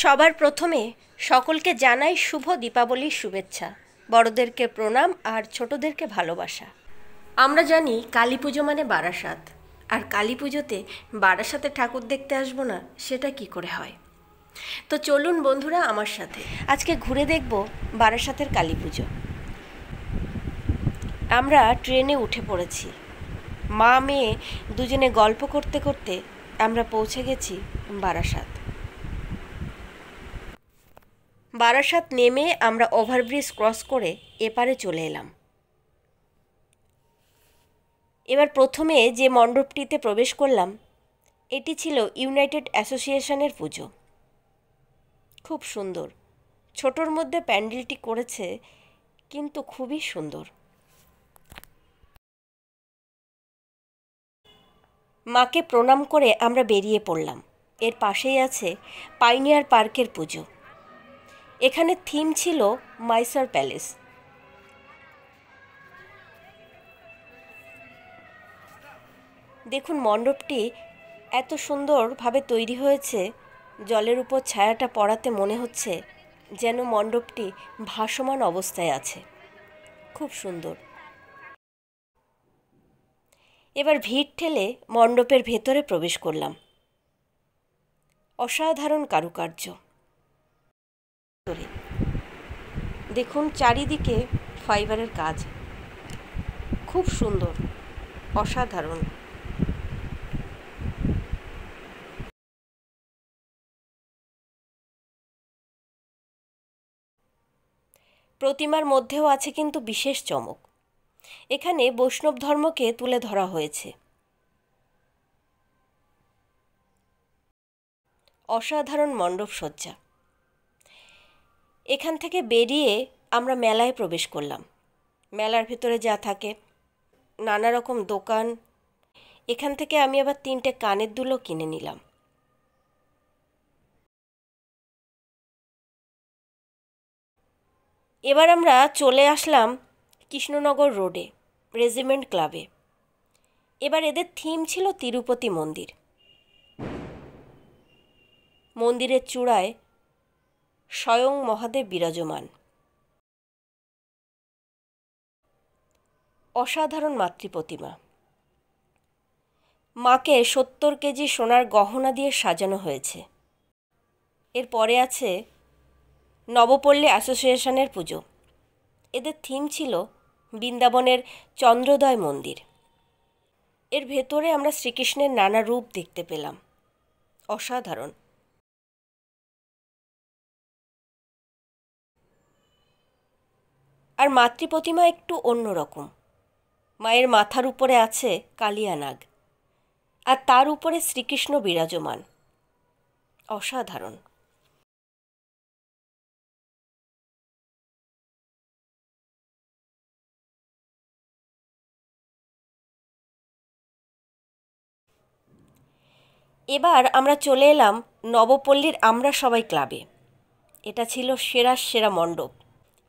সবার প্রথমে সকলকে জানাই শুভ দীপাবলির শুভেচ্ছা। বড়দেরকে প্রণাম আর ছোটদেরকে ভালোবাসা। আমরা জানি কালী পুজো মানে বারাসাত, আর কালী পুজোতে বারাসাতে ঠাকুর দেখতে আসবো না, সেটা কি করে হয়? তো চলুন বন্ধুরা আমার সাথে আজকে ঘুরে দেখব বারাসাতের কালী পুজো। আমরা ট্রেনে উঠে পড়েছি। মা মেয়ে দুজনে গল্প করতে করতে আমরা পৌঁছে গেছি বারাসাত। বারাসাত নেমে আমরা ওভারব্রিজ ক্রস করে এপারে চলে এলাম। এবার প্রথমে যে মণ্ডপটিতে প্রবেশ করলাম, এটি ছিল ইউনাইটেড অ্যাসোসিয়েশনের পুজো। খুব সুন্দর, ছোটোর মধ্যে প্যান্ডেলটি করেছে, কিন্তু খুবই সুন্দর। মাকে প্রণাম করে আমরা বেরিয়ে পড়লাম। এর পাশেই আছে পাইনিয়ার পার্কের পুজো। এখানে থিম ছিল মাইসর প্যালেস। দেখুন মণ্ডপটি এত সুন্দরভাবে তৈরি হয়েছে, জলের উপর ছায়াটা পড়াতে মনে হচ্ছে যেন মণ্ডপটি ভাসমান অবস্থায় আছে। খুব সুন্দর। এবার ভিড় ঠেলে মণ্ডপের ভেতরে প্রবেশ করলাম। অসাধারণ কারুকার্য। দেখুন চারিদিকে ফাইবারের কাজ, খুব সুন্দর, অসাধারণ। প্রতিমার মধ্যেও আছে কিন্তু বিশেষ চমক। এখানে বৈষ্ণব ধর্মকে তুলে ধরা হয়েছে। অসাধারণ মণ্ডপ সজ্জা। এখান থেকে বেরিয়ে আমরা মেলায় প্রবেশ করলাম। মেলার ভেতরে যা থাকে, নানা রকম দোকান। এখান থেকে আমি আবার 3টে কানের দুলও কিনে নিলাম। এবার আমরা চলে আসলাম কৃষ্ণনগর রোডে, রেজিমেন্ট ক্লাবে। এবার এদের থিম ছিল তিরুপতি মন্দির। মন্দিরের চূড়ায় স্বয়ং মহাদেব বিরাজমান। অসাধারণ মাতৃপ্রতিমা। মাকে 70 কেজি সোনার গহনা দিয়ে সাজানো হয়েছে। এরপরে আছে নবপল্লী অ্যাসোসিয়েশনের পুজো। এদের থিম ছিল বৃন্দাবনের চন্দ্রোদয় মন্দির। এর ভেতরে আমরা শ্রীকৃষ্ণের নানা রূপ দেখতে পেলাম। অসাধারণ। আর মাতৃপ্রতিমা একটু অন্যরকম। মায়ের মাথার উপরে আছে কালিয়া নাগ, আর তার উপরে শ্রীকৃষ্ণ বিরাজমান। অসাধারণ। এবার আমরা চলে এলাম নবপল্লীর আমরা সবাই ক্লাবে। এটা ছিল সেরা মণ্ডপ।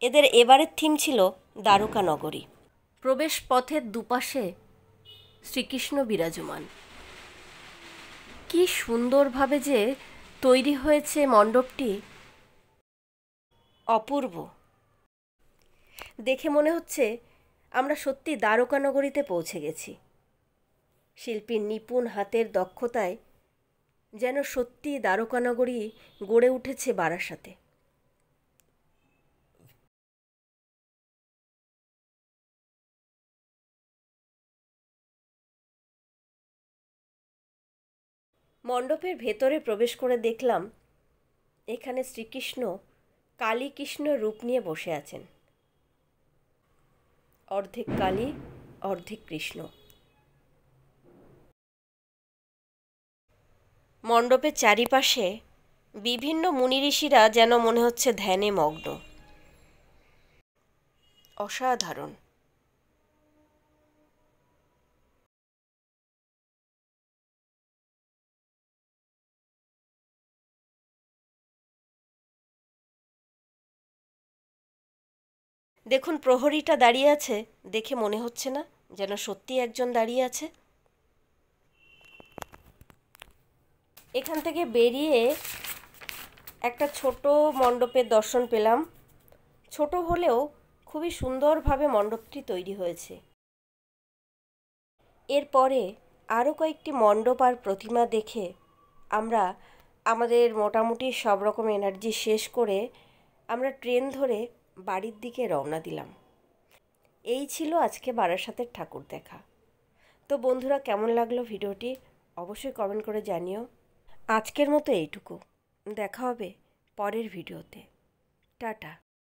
এদের এবারের থিম ছিল দ্বারকা নগরী। প্রবেশ পথের দুপাশে শ্রীকৃষ্ণ বিরাজমান। কি সুন্দরভাবে যে তৈরি হয়েছে মণ্ডপটি, অপূর্ব। দেখে মনে হচ্ছে আমরা সত্যি দ্বারকা নগরীতে পৌঁছে গেছি। শিল্পীর নিপুণ হাতের দক্ষতায় যেন সত্যি দ্বারকা নগরী গড়ে উঠেছে বারাসাতে। মণ্ডপের ভেতরে প্রবেশ করে দেখলাম এখানে শ্রীকৃষ্ণ কালী কৃষ্ণ রূপ নিয়ে বসে আছেন। অর্ধেক কালী, অর্ধেক কৃষ্ণ। মণ্ডপের চারিপাশে বিভিন্ন মুনি ঋষিরা যেন মনে হচ্ছে ধ্যানে মগ্ন। অসাধারণ। দেখুন প্রহরীটা দাঁড়িয়ে আছে, দেখে মনে হচ্ছে না যেন সত্যি একজন দাঁড়িয়ে আছে? এখান থেকে বেরিয়ে একটা ছোট মণ্ডপের দর্শন পেলাম। ছোট হলেও খুবই সুন্দরভাবে মণ্ডপটি তৈরি হয়েছে। এরপরে আরও কয়েকটি মণ্ডপ আর প্রতিমা দেখে আমরা আমাদের মোটামুটি সব রকম এনার্জি শেষ করে আমরা ট্রেন ধরে বাড়ির দিকে রওনা দিলাম। এই ছিল আজকে বারাসাতের ঠাকুর দেখা। তো বন্ধুরা, কেমন লাগলো ভিডিওটি অবশ্যই কমেন্ট করে জানিও। আজকের মতো এইটুকু। দেখা হবে পরের ভিডিওতে। টাটা।